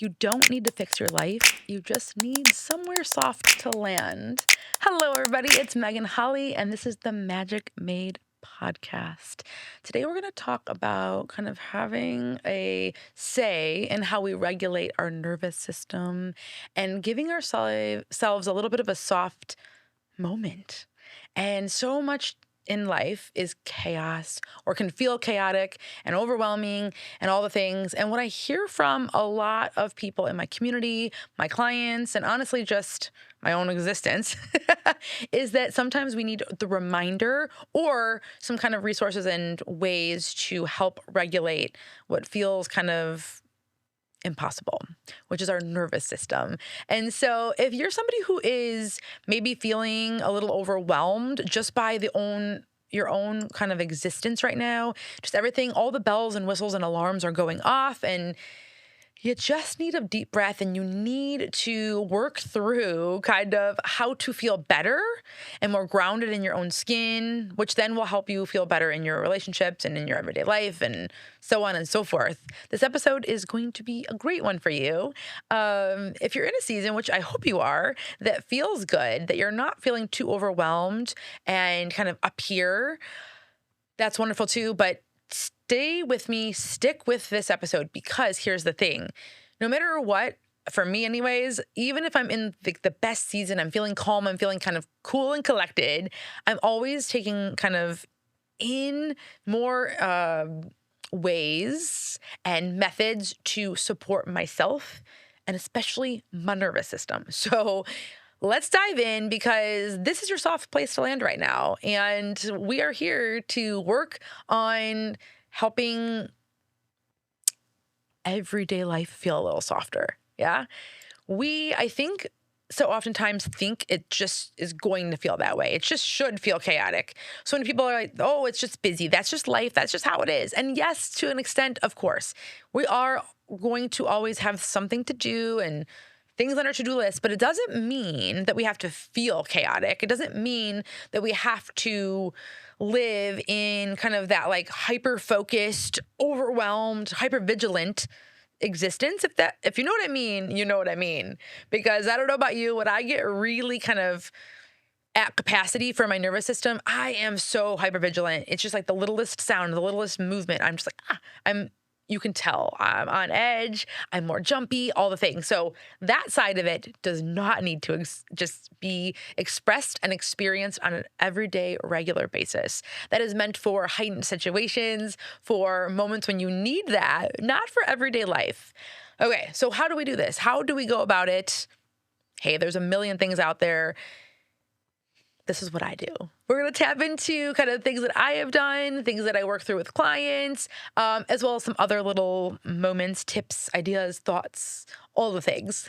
You don't need to fix your life. You just need somewhere soft to land. Hello, everybody. It's Megan Holly, and this is the Magic Made podcast. Today, we're going to talk about kind of having a say in how we regulate our nervous system and giving ourselves a little bit of a soft moment. And so much in life is chaos or can feel chaotic and overwhelming and all the things. And what I hear from a lot of people in my community, my clients, and honestly just my own existence is that sometimes we need the reminder or some kind of resources and ways to help regulate what feels kind of impossible, which is our nervous system. And so if you're somebody who is maybe feeling a little overwhelmed just by your own kind of existence right now, just everything, all the bells and whistles and alarms are going off, and you just need a deep breath and you need to work through kind of how to feel better and more grounded in your own skin, which then will help you feel better in your relationships and in your everyday life and so on and so forth. This episode is going to be a great one for you. If you're in a season, which I hope you are, that feels good, that you're not feeling too overwhelmed and kind of up here, that's wonderful too. But stay with me, stick with this episode, because here's the thing. No matter what, for me anyways, even if I'm in the best season, I'm feeling calm, I'm feeling kind of cool and collected, I'm always taking kind of in more ways and methods to support myself and especially my nervous system. So let's dive in, because this is your soft place to land right now. And we are here to work on helping everyday life feel a little softer. Yeah. I think, so oftentimes think it just is going to feel that way. It just should feel chaotic. So when people are like, oh, it's just busy, that's just life, that's just how it is. And yes, to an extent, of course, we are going to always have something to do and things on our to-do list, but it doesn't mean that we have to feel chaotic. It doesn't mean that we have to live in kind of that like hyper-focused, overwhelmed, hyper-vigilant existence. If you know what I mean, you know what I mean. Because I don't know about you, when I get really kind of at capacity for my nervous system, I am so hyper-vigilant. It's just like the littlest sound, the littlest movement, I'm just like, you can tell I'm on edge, I'm more jumpy, all the things. So that side of it does not need to just be expressed and experienced on an everyday, regular basis. That is meant for heightened situations, for moments when you need that, not for everyday life. Okay, so how do we do this? How do we go about it? Hey, there's a million things out there. This is what I do. We're going to tap into kind of things that I have done, things that I work through with clients, as well as some other little moments, tips, ideas, thoughts, all the things.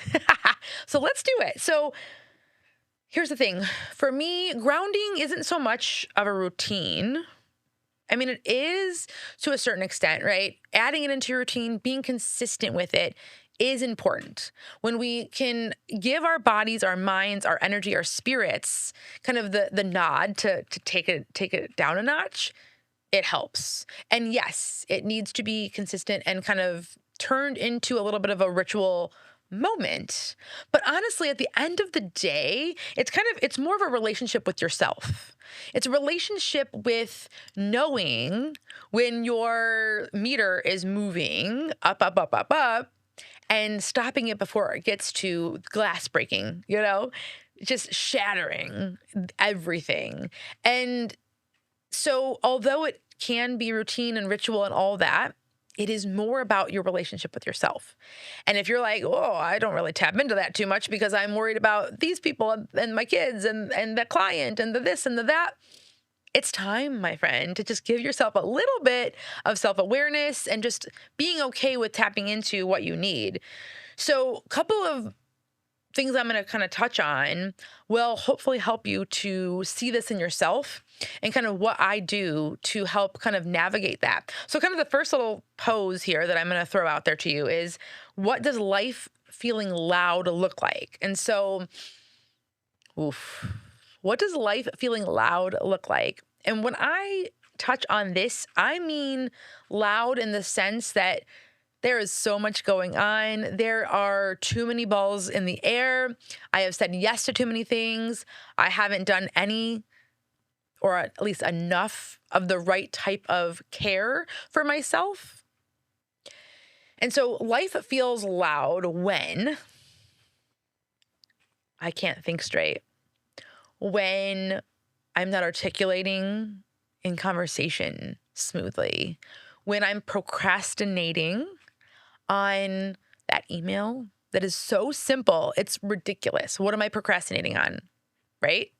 So let's do it. So here's the thing. For me, grounding isn't so much of a routine. I mean, it is to a certain extent, right? Adding it into your routine, being consistent with it is important. When we can give our bodies, our minds, our energy, our spirits kind of the nod to take it down a notch, it helps. And yes, it needs to be consistent and kind of turned into a little bit of a ritual moment. But honestly, at the end of the day, it's more of a relationship with yourself. It's a relationship with knowing when your meter is moving up, up, up, up, up, and stopping it before it gets to glass breaking, just shattering everything. And so although it can be routine and ritual and all that, it is more about your relationship with yourself. And if you're like, oh, I don't really tap into that too much because I'm worried about these people and my kids and the client and the this and the that, it's time, my friend, to just give yourself a little bit of self-awareness and just being okay with tapping into what you need. So a couple of things I'm going to kind of touch on will hopefully help you to see this in yourself and kind of what I do to help kind of navigate that. So kind of the first little pose here that I'm going to throw out there to you is, what does life feeling loud look like? And so, what does life feeling loud look like? And when I touch on this, I mean loud in the sense that There is so much going on. There are too many balls in the air. I have said yes to too many things. I haven't done any, or at least enough of the right type of care for myself. And so life feels loud when I can't think straight, when I'm not articulating in conversation smoothly, when I'm procrastinating on that email that is so simple, it's ridiculous. What am I procrastinating on? Right?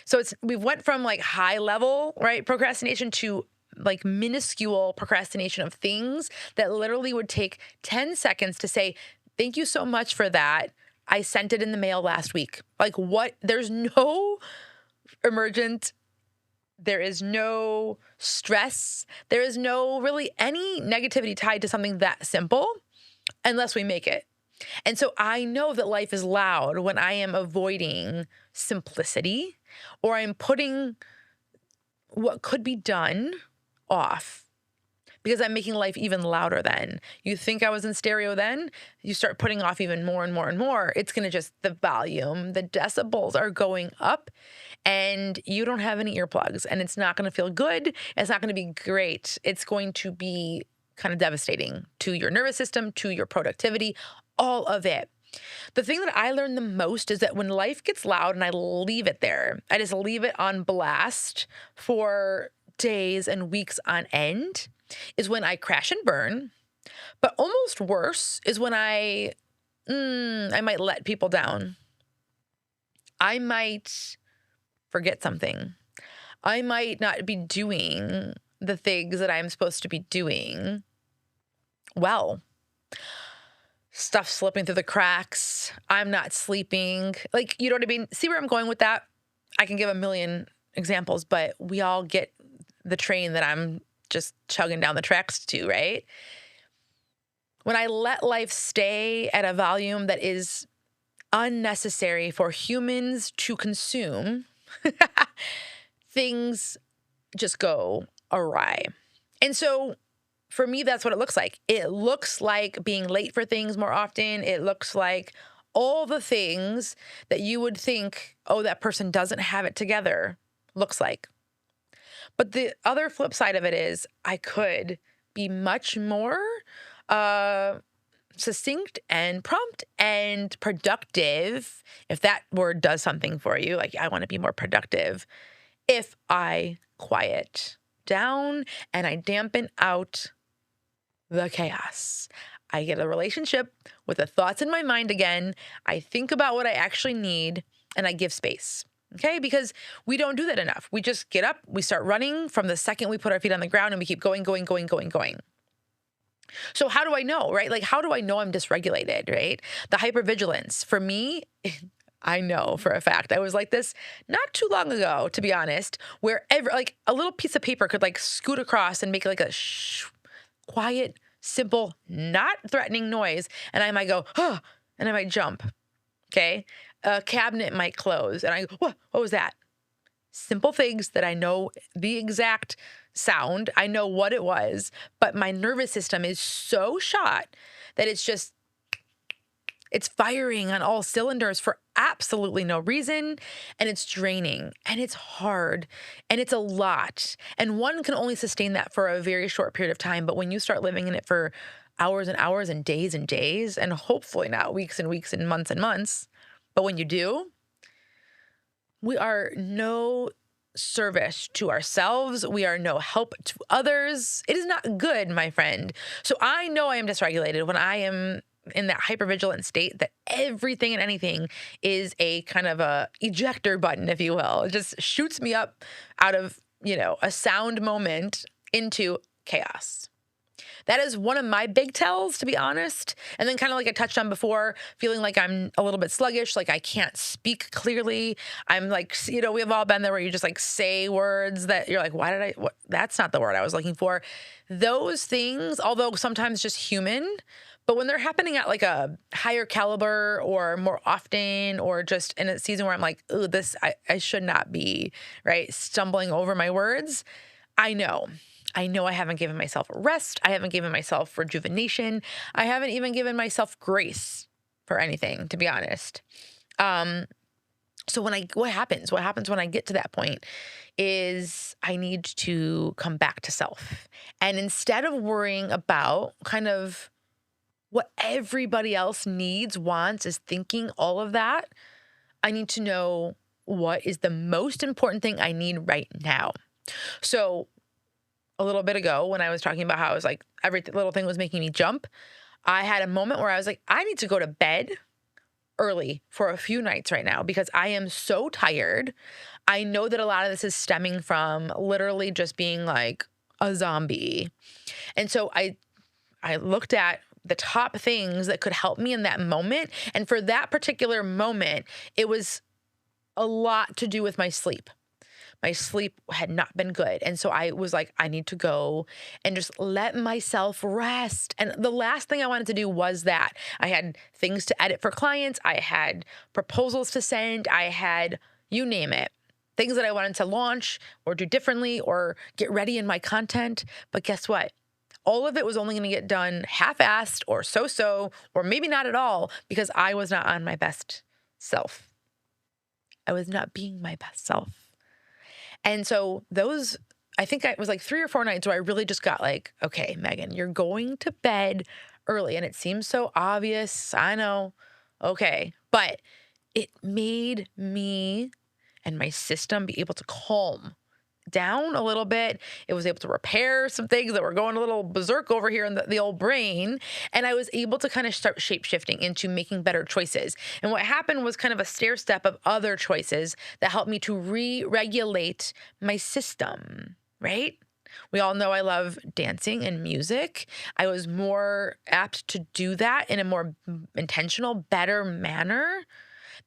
So we went from like high level, right, procrastination to like minuscule procrastination of things that literally would take 10 seconds to say, thank you so much for that. I sent it in the mail last week. Like what? There's no emergent. There is no stress. There is no really any negativity tied to something that simple unless we make it. And so I know that life is loud when I am avoiding simplicity, or I'm putting what could be done off because I'm making life even louder then. You think I was in stereo then, you start putting off even more and more and more. It's going to just, the volume, the decibels are going up, and you don't have any earplugs, and it's not going to feel good. It's not going to be great. It's going to be kind of devastating to your nervous system, to your productivity, all of it. The thing that I learned the most is that when life gets loud and I leave it there, I just leave it on blast for days and weeks on end, is when I crash and burn. But almost worse is when I might let people down. I might forget something. I might not be doing the things that I'm supposed to be doing well. Stuff slipping through the cracks. I'm not sleeping. Like, you know what I mean? See where I'm going with that? I can give a million examples, but we all get the train that I'm just chugging down the tracks to, right? When I let life stay at a volume that is unnecessary for humans to consume, things just go awry. And so for me, that's what it looks like. It looks like being late for things more often. It looks like all the things that you would think, oh, that person doesn't have it together, looks like. But the other flip side of it is I could be much more succinct and prompt and productive, if that word does something for you. Like, I want to be more productive if I quiet down and I dampen out the chaos. I get a relationship with the thoughts in my mind again. I think about what I actually need, and I give space. Okay? Because we don't do that enough. We just get up, we start running from the second we put our feet on the ground, and we keep going. So how do I know, right? Like, how do I know I'm dysregulated, right? The hypervigilance. For me, I know for a fact I was like this not too long ago, to be honest, where like a little piece of paper could like scoot across and make like a quiet, simple, not threatening noise. And I might go, oh, and I might jump. Okay. A cabinet might close and I go, what was that? Simple things that I know the exact sound. I know what it was, but my nervous system is so shot that it's firing on all cylinders for absolutely no reason. And it's draining and it's hard and it's a lot. And one can only sustain that for a very short period of time. But when you start living in it for hours and hours and days, and hopefully not weeks and weeks and months, but when you do, we are no service to ourselves. We are no help to others. It is not good, my friend. So I know I am dysregulated when I am in that hypervigilant state that everything and anything is a kind of a ejector button, if you will. It just shoots me up out of, a sound moment into chaos. That is one of my big tells, to be honest. And then kind of like I touched on before, feeling like I'm a little bit sluggish, like I can't speak clearly. I'm like, we've all been there where you just like say words that you're like, that's not the word I was looking for. Those things, although sometimes just human, but when they're happening at like a higher caliber or more often, or just in a season where I'm like, oh, I should not be, right, stumbling over my words, I know. I know I haven't given myself a rest. I haven't given myself rejuvenation. I haven't even given myself grace for anything, to be honest. Um, so what happens? What happens when I get to that point is I need to come back to self. And instead of worrying about kind of what everybody else needs, wants, is thinking, all of that, I need to know what is the most important thing I need right now. So a little bit ago, when I was talking about how I was like, every little thing was making me jump, I had a moment where I was like, I need to go to bed early for a few nights right now because I am so tired. I know that a lot of this is stemming from literally just being like a zombie. And so I looked at the top things that could help me in that moment. And for that particular moment, it was a lot to do with my sleep. My sleep had not been good. And so I was like, I need to go and just let myself rest. And the last thing I wanted to do was that. I had things to edit for clients. I had proposals to send. I had, you name it, things that I wanted to launch or do differently or get ready in my content. But guess what? All of it was only going to get done half-assed or so-so, or maybe not at all, because I was not on my best self. I was not being my best self. And so I think it was like 3 or 4 nights where I really just got like, okay, Megan, you're going to bed early. And it seems so obvious. I know. Okay. But it made me and my system be able to calm down a little bit. It was able to repair some things that were going a little berserk over here in the old brain. And I was able to kind of start shape shifting into making better choices. And what happened was kind of a stair step of other choices that helped me to re-regulate my system, right? We all know I love dancing and music. I was more apt to do that in a more intentional, better manner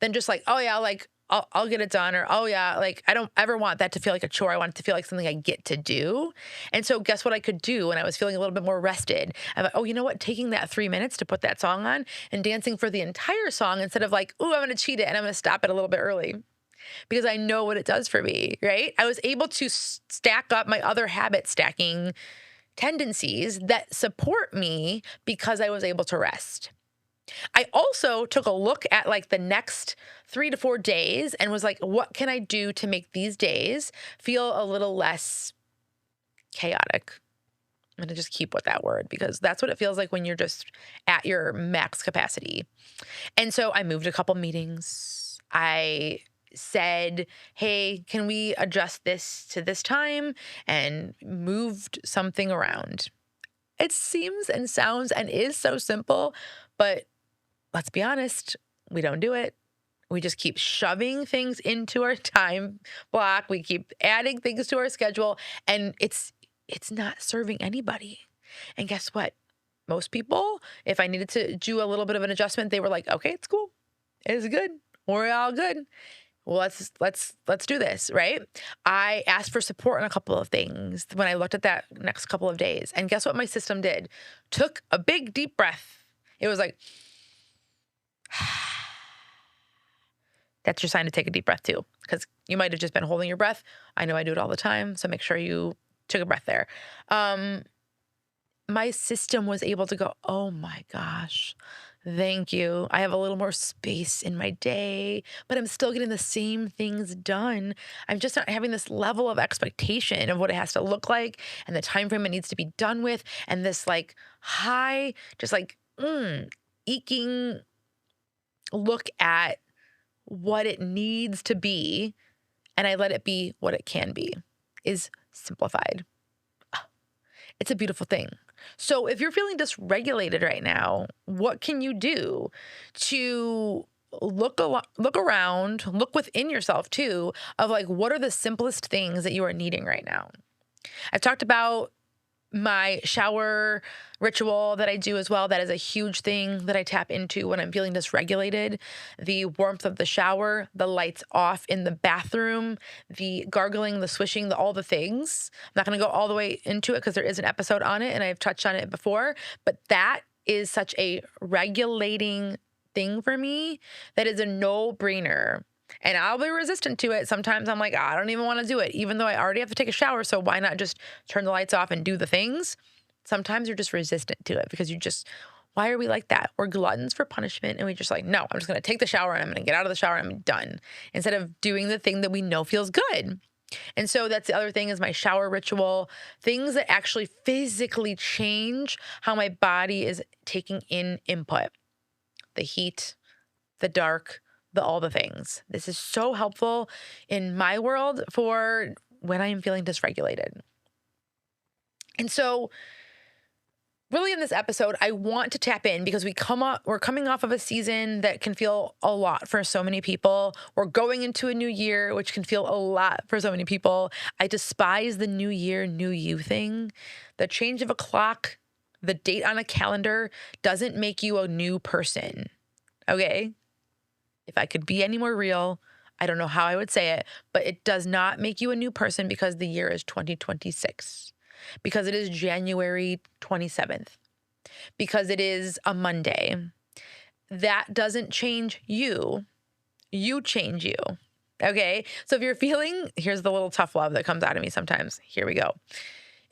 than just like, oh yeah, like I'll get it done, or oh yeah, like I don't ever want that to feel like a chore. I want it to feel like something I get to do. And so guess what I could do when I was feeling a little bit more rested? I'm like, oh, you know what? Taking that 3 minutes to put that song on and dancing for the entire song instead of like, oh, I'm going to cheat it and I'm going to stop it a little bit early because I know what it does for me, right? I was able to stack up my other habit stacking tendencies that support me because I was able to rest. I also took a look at like the next 3 to 4 days and was like, what can I do to make these days feel a little less chaotic? I'm going to just keep with that word because that's what it feels like when you're just at your max capacity. And so I moved a couple meetings. I said, hey, can we adjust this to this time? And moved something around. It seems and sounds and is so simple, but let's be honest, we don't do it. We just keep shoving things into our time block. We keep adding things to our schedule, and it's not serving anybody. And guess what? Most people, if I needed to do a little bit of an adjustment, they were like, okay, it's cool. It's good. We're all good. Well, let's do this, right? I asked for support on a couple of things when I looked at that next couple of days. And guess what my system did? Took a big, deep breath. It was like, that's your sign to take a deep breath too, because you might have just been holding your breath. I know I do it all the time, so make sure you took a breath there. My system was able to go, oh my gosh, thank you. I have a little more space in my day, but I'm still getting the same things done. I'm just not having this level of expectation of what it has to look like and the time frame it needs to be done with, and this like high, just like eking look at what it needs to be, and I let it be what it can be, is simplified. It's a beautiful thing. So if you're feeling dysregulated right now, what can you do to look around, look within yourself too, of like, what are the simplest things that you are needing right now? I've talked about my shower ritual that I do as well. That is a huge thing that I tap into when I'm feeling dysregulated. The warmth of the shower, the lights off in the bathroom, the gargling, the swishing, all the things. I'm not going to go all the way into it because there is an episode on it and I've touched on it before, but that is such a regulating thing for me that is a no-brainer. And I'll be resistant to it. Sometimes I'm like, I don't even want to do it, even though I already have to take a shower. So why not just turn the lights off and do the things? Sometimes you're just resistant to it because why are we like that? We're gluttons for punishment. And we just like, no, I'm just going to take the shower and I'm going to get out of the shower and I'm done. Instead of doing the thing that we know feels good. And so that's the other thing is my shower ritual, things that actually physically change how my body is taking in input, the heat, the dark, all the things. This is so helpful in my world for when I am feeling dysregulated. And so really in this episode, I want to tap in because we're coming off of a season that can feel a lot for so many people. We're going into a new year, which can feel a lot for so many people. I despise the new year, new you thing. The change of a clock, the date on a calendar doesn't make you a new person. Okay? If I could be any more real, I don't know how I would say it, but it does not make you a new person because the year is 2026. Because it is January 27th, because it is a Monday. That doesn't change you. You change you. Okay? So if you're here's the little tough love that comes out of me sometimes. Here we go.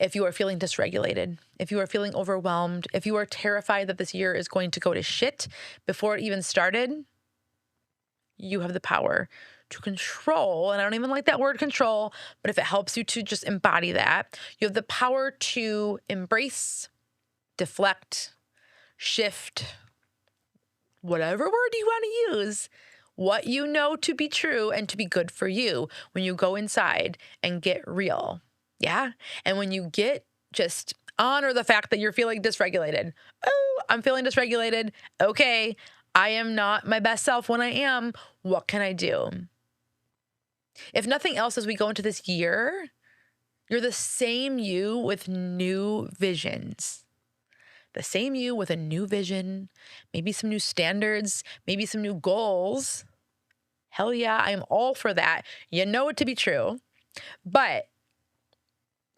If you are feeling dysregulated, if you are feeling overwhelmed, if you are terrified that this year is going to go to shit before it even started, you have the power to control, and I don't even like that word control, but if it helps you to just embody that, you have the power to embrace, deflect, shift, whatever word you want to use, what you know to be true and to be good for you when you go inside and get real. Yeah? And when you just honor the fact that you're feeling dysregulated. Oh, I'm feeling dysregulated. Okay. I am not my best self when I am. What can I do? If nothing else, as we go into this year, you're the same you with new visions. The same you with a new vision, maybe some new standards, maybe some new goals. Hell yeah, I am all for that. You know it to be true. But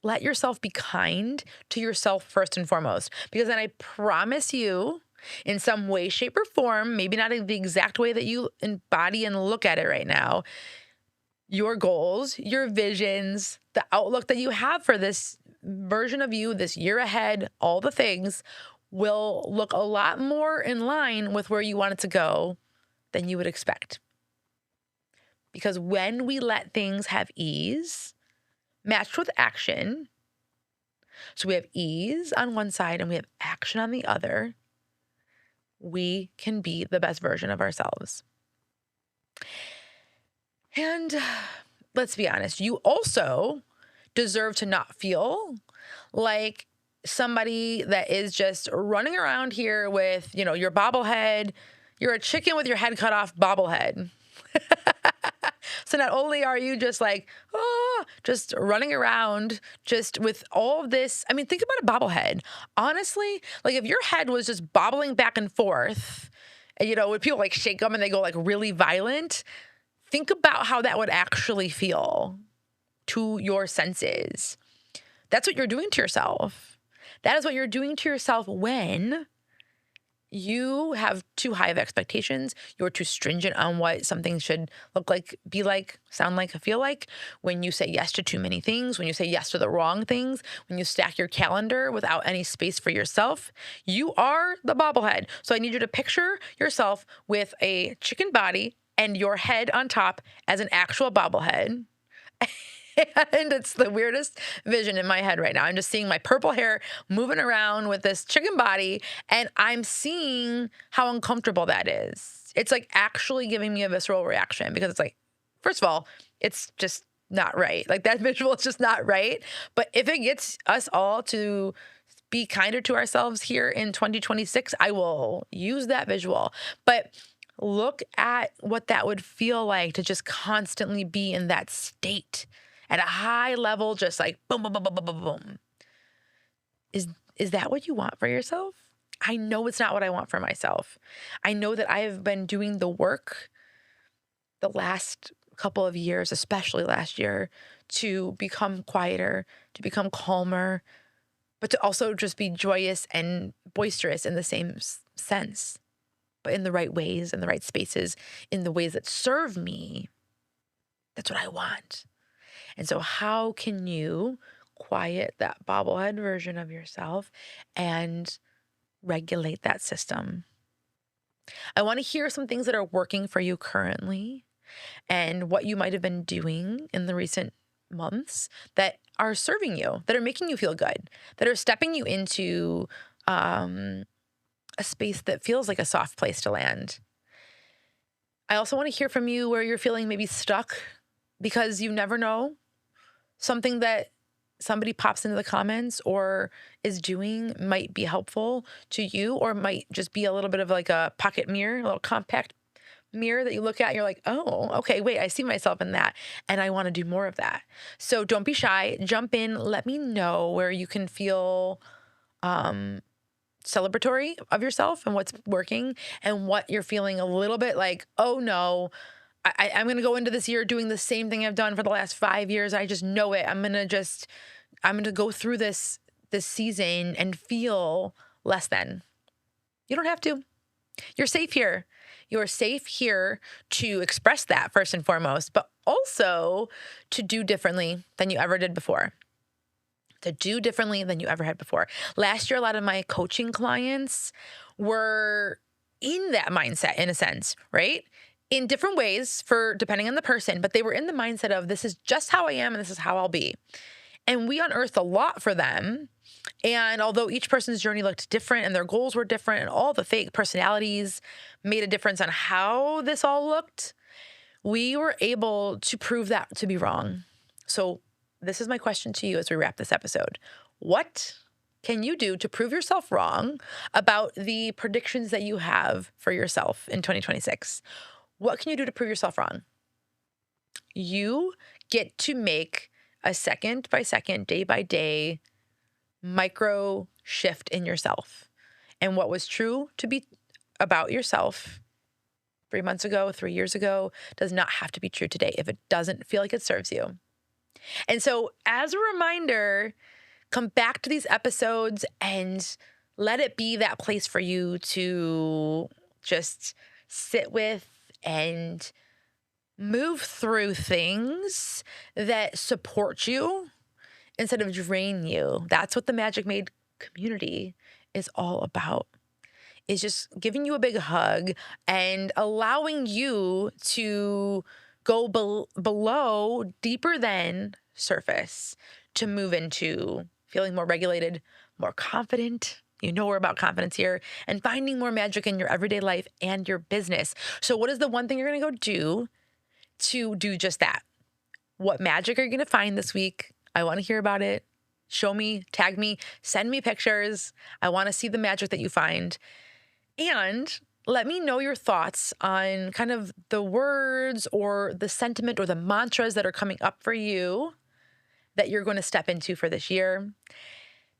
let yourself be kind to yourself first and foremost. Because then I promise you, in some way, shape, or form, maybe not in the exact way that you embody and look at it right now, your goals, your visions, the outlook that you have for this version of you, this year ahead, all the things will look a lot more in line with where you want it to go than you would expect. Because when we let things have ease, matched with action, so we have ease on one side and we have action on the other, we can be the best version of ourselves. And let's be honest, you also deserve to not feel like somebody that is just running around here with, your bobblehead. You're a chicken with your head cut off bobblehead. So not only are you just like, just running around just with all of this. I mean, think about a bobblehead. Honestly, like if your head was just bobbling back and forth, and, when people like shake them and they go like really violent, think about how that would actually feel to your senses. That's what you're doing to yourself. That is what you're doing to yourself when you have too high of expectations. You're too stringent on what something should look like, be like, sound like, feel like. When you say yes to too many things, when you say yes to the wrong things, when you stack your calendar without any space for yourself, you are the bobblehead. So I need you to picture yourself with a chicken body and your head on top as an actual bobblehead. And it's the weirdest vision in my head right now. I'm just seeing my purple hair moving around with this chicken body, and I'm seeing how uncomfortable that is. It's like actually giving me a visceral reaction because it's like, first of all, it's just not right. Like that visual is just not right. But if it gets us all to be kinder to ourselves here in 2026, I will use that visual. But look at what that would feel like to just constantly be in that state at a high level, just like boom, boom, boom, boom, boom, boom, boom. Is that what you want for yourself? I know it's not what I want for myself. I know that I have been doing the work the last couple of years, especially last year, to become quieter, to become calmer, but to also just be joyous and boisterous in the same sense. but in the right ways, in the right spaces, in the ways that serve me. That's what I want. And so how can you quiet that bobblehead version of yourself and regulate that system? I want to hear some things that are working for you currently and what you might have been doing in the recent months that are serving you, that are making you feel good, that are stepping you into a space that feels like a soft place to land. I also want to hear from you where you're feeling maybe stuck because you never know. Something that somebody pops into the comments or is doing might be helpful to you, or might just be a little bit of like a pocket mirror, a little compact mirror that you look at and you're like, oh, okay, wait, I see myself in that and I want to do more of that. So don't be shy, jump in, let me know where you can feel celebratory of yourself and what's working, and what you're feeling a little bit like, oh no, I'm going to go into this year doing the same thing I've done for the last 5 years. I just know it. I'm going to go through this season and feel less than. You don't have to. You're safe here. You're safe here to express that first and foremost, but also to do differently than you ever did before. To do differently than you ever had before. Last year, a lot of my coaching clients were in that mindset, in a sense, right? In different ways for depending on the person, but they were in the mindset of this is just how I am and this is how I'll be. And we unearthed a lot for them. And although each person's journey looked different and their goals were different and all the fake personalities made a difference on how this all looked, we were able to prove that to be wrong. So this is my question to you as we wrap this episode. What can you do to prove yourself wrong about the predictions that you have for yourself in 2026? What can you do to prove yourself wrong? You get to make a second by second, day by day, micro shift in yourself. And what was true to be about yourself 3 months ago, 3 years ago, does not have to be true today if it doesn't feel like it serves you. And so as a reminder, come back to these episodes and let it be that place for you to just sit with and move through things that support you instead of drain you. That's what the Magic Made community is all about. Is just giving you a big hug and allowing you to go below, deeper than surface, to move into feeling more regulated, more confident. You know we're about confidence here, and finding more magic in your everyday life and your business. So what is the one thing you're going to go do to do just that? What magic are you going to find this week? I want to hear about it. Show me, tag me, send me pictures. I want to see the magic that you find. And let me know your thoughts on kind of the words or the sentiment or the mantras that are coming up for you that you're going to step into for this year.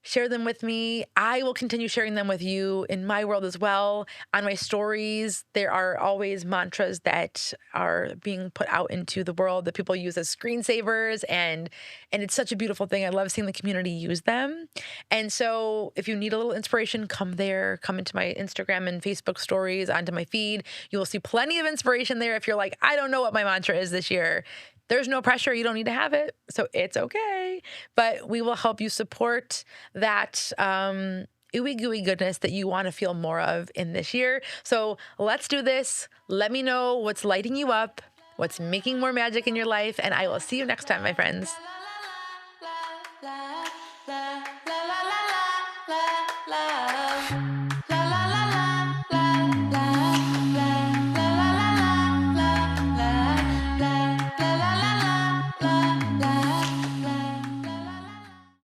Share them with me. I will continue sharing them with you in my world as well. On my stories, there are always mantras that are being put out into the world that people use as screensavers, and it's such a beautiful thing. I love seeing the community use them. And so if you need a little inspiration, come there, come into my Instagram and Facebook stories, onto my feed. You will see plenty of inspiration there if you're like, I don't know what my mantra is this year. There's no pressure. You don't need to have it. So it's okay. But we will help you support that ooey gooey goodness that you want to feel more of in this year. So let's do this. Let me know what's lighting you up, what's making more magic in your life. And I will see you next time, my friends.